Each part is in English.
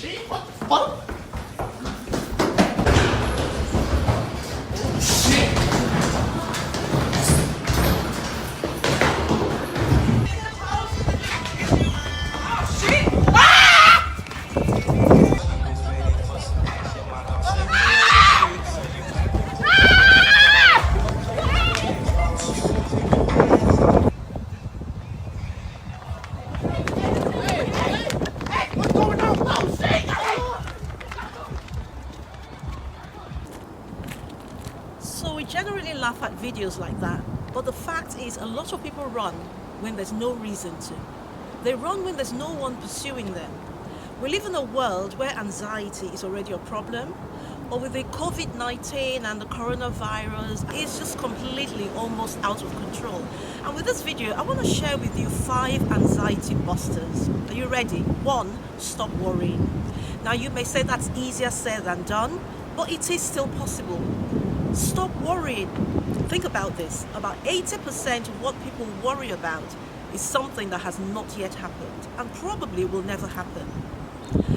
shit, what the fuck? Oh shit. So we generally laugh at videos like that, but the fact is a lot of people run when there's no reason to. They run when there's no one pursuing them. We live in a world where anxiety is already a problem, but with the COVID-19 and the coronavirus, it's just completely almost out of control. And with this video, I want to share with you 5 anxiety busters. Are you ready? 1, stop worrying. Now you may say that's easier said than done, but it is still possible. Stop worrying. Think about this. About 80% of what people worry about is something that has not yet happened and probably will never happen.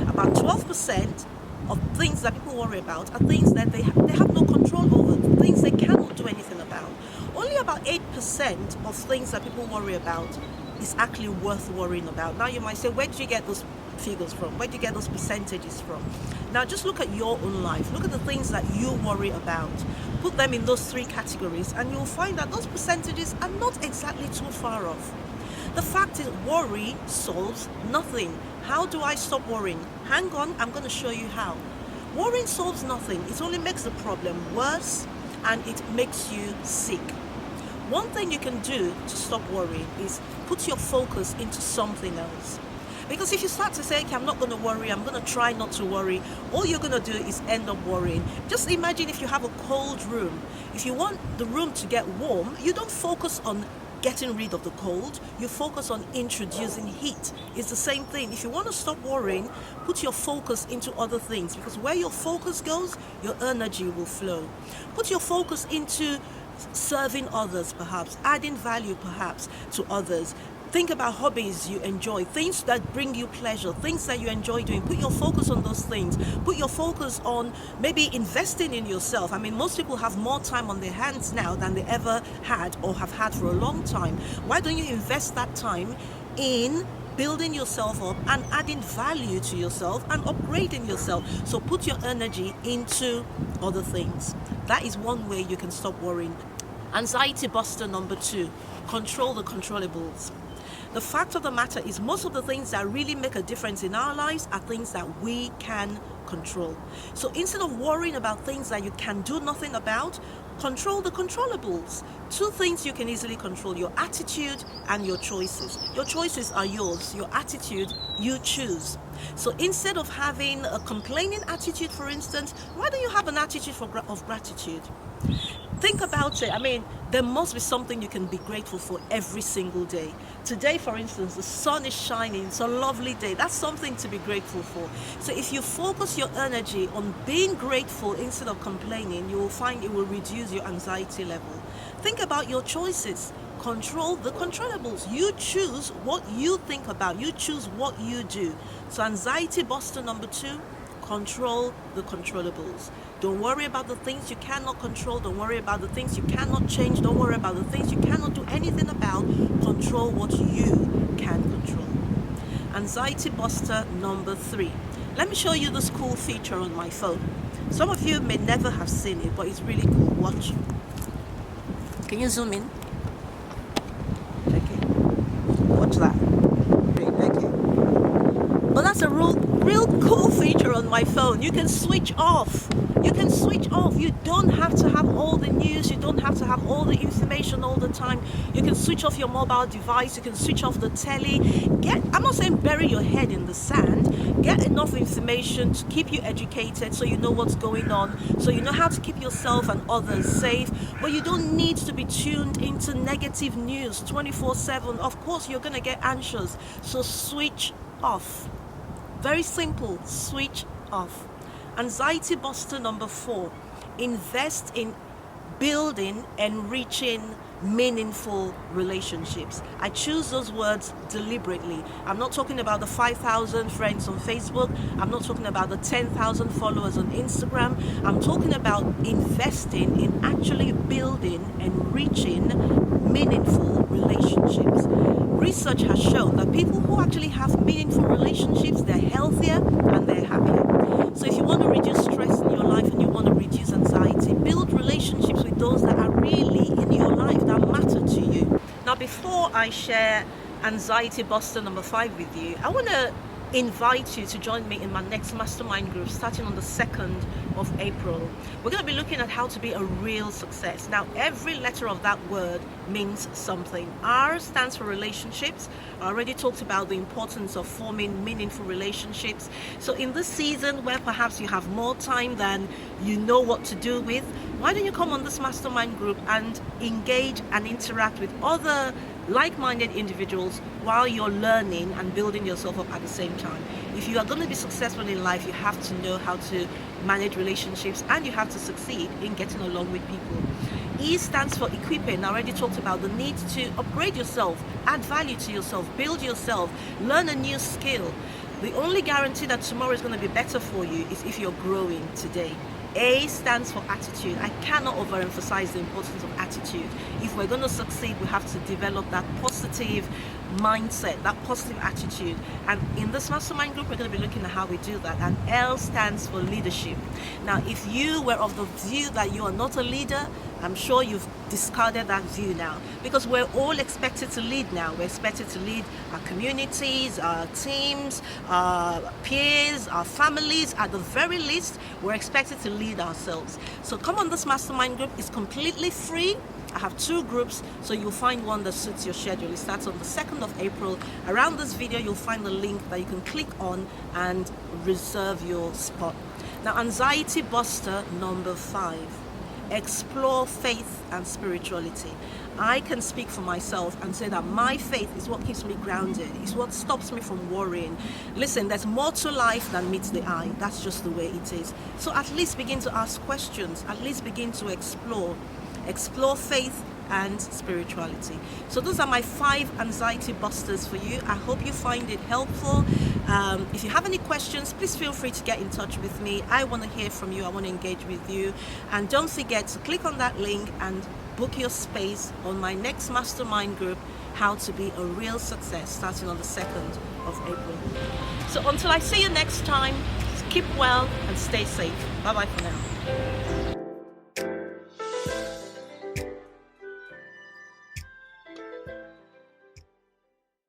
About 12% of things that people worry about are things that they have no control over, things they cannot do anything about. Only about 8% of things that people worry about is actually worth worrying about. Now you might say, where did you get those figures from? Where do you get those percentages from? Now just look at your own life. Look at the things that you worry about. Put them in those 3 categories and you'll find that those percentages are not exactly too far off. The fact is, worry solves nothing. How do I stop worrying? Hang on, I'm going to show you how. Worrying solves nothing. It only makes the problem worse and it makes you sick. One thing you can do to stop worrying is put your focus into something else. Because if you start to say, okay, I'm not going to worry, I'm going to try not to worry, all you're going to do is end up worrying. Just imagine if you have a cold room. If you want the room to get warm, you don't focus on getting rid of the cold, you focus on introducing heat. It's the same thing. If you want to stop worrying, put your focus into other things, because where your focus goes, your energy will flow. Put your focus into serving others, perhaps, adding value perhaps to others. Think about hobbies you enjoy, things that bring you pleasure, things that you enjoy doing. Put your focus on those things. Put your focus on maybe investing in yourself. I mean, most people have more time on their hands now than they ever had or have had for a long time. Why don't you invest that time in building yourself up and adding value to yourself and upgrading yourself? So put your energy into other things. That is one way you can stop worrying. Anxiety buster number 2, control the controllables. The fact of the matter is, most of the things that really make a difference in our lives are things that we can control. So instead of worrying about things that you can do nothing about, control the controllables. 2 things you can easily control: your attitude and your choices. Your choices are yours. Your attitude, you choose. So instead of having a complaining attitude, for instance, why don't you have an attitude of gratitude? Think about it. I mean, there must be something you can be grateful for every single day. Today, for instance, the sun is shining. It's a lovely day. That's something to be grateful for. So if you focus your energy on being grateful instead of complaining, you will find it will reduce your anxiety level. Think about your choices. Control the controllables. You choose what you think about. You choose what you do. So anxiety buster number 2, control the controllables. Don't worry about the things you cannot control. Don't worry about the things you cannot change. Don't worry about the things you cannot do anything about. Control what you can control. Anxiety buster number 3. Let me show you this cool feature on my phone. Some of you may never have seen it, but it's really cool. Watch. Can you zoom in? Okay. Watch that. Okay. But that's a real cool feature on my phone. You can switch off. You can switch off. You don't have to have all the news. You don't have to have all the information all the time. You can switch off your mobile device. You can switch off the telly. I'm not saying bury your head in the sand. Get enough information to keep you educated so you know what's going on, so you know how to keep yourself and others safe. But you don't need to be tuned into negative news 24/7. Of course, you're going to get anxious. So switch off. Very simple. Switch off. Anxiety buster number 4, invest in building, enriching meaningful relationships. I choose those words deliberately. I'm not talking about the 5,000 friends on Facebook. I'm not talking about the 10,000 followers on Instagram. I'm talking about investing in actually building and reaching meaningful relationships. Research has shown that people who actually have meaningful relationships, they're healthier and they're happier. So if you want to reduce stress in your life and you want to reduce anxiety, build relationships with those that are really in your life, that matter to you. Now, before I share Anxiety Buster number 5 with you, I want to invite you to join me in my next mastermind group starting on the 2nd of April. We're going to be looking at how to be a real success. Now, every letter of that word means something. R stands for relationships. I already talked about the importance of forming meaningful relationships. So in this season where perhaps you have more time than you know what to do with, why don't you come on this mastermind group and engage and interact with other like-minded individuals while you're learning and building yourself up at the same time. If you are going to be successful in life, you have to know how to manage relationships and you have to succeed in getting along with people. E stands for equipping. I already talked about the need to upgrade yourself, add value to yourself, build yourself, learn a new skill. The only guarantee that tomorrow is going to be better for you is if you're growing today. A stands for attitude. I cannot overemphasize the importance of attitude. If we're going to succeed, we have to develop that positive mindset, that positive attitude. And in this mastermind group, we're going to be looking at how we do that. And L stands for leadership. Now, if you were of the view that you are not a leader, I'm sure you've discarded that view now, because we're all expected to lead now. We're expected to lead our communities, our teams, our peers, our families. At the very least, we're expected to lead ourselves. So come on this mastermind group. It's completely free. I have 2 groups, so you'll find one that suits your schedule. It starts on the 2nd of April. Around this video, you'll find the link that you can click on and reserve your spot. Now, Anxiety Buster number 5. Explore faith and spirituality. I can speak for myself and say that my faith is what keeps me grounded. It's what stops me from worrying. Listen, there's more to life than meets the eye. That's just the way it is. So at least begin to ask questions. At least begin to explore. Explore faith and spirituality. So those are my 5 anxiety busters for you. I hope you find it helpful. If you have any questions, please feel free to get in touch with me. I want to hear from you. I want to engage with you. And don't forget to click on that link and book your space on my next mastermind group, How to Be a Real Success, starting on the 2nd of April. So until I see you next time, keep well and stay safe. Bye-bye for now.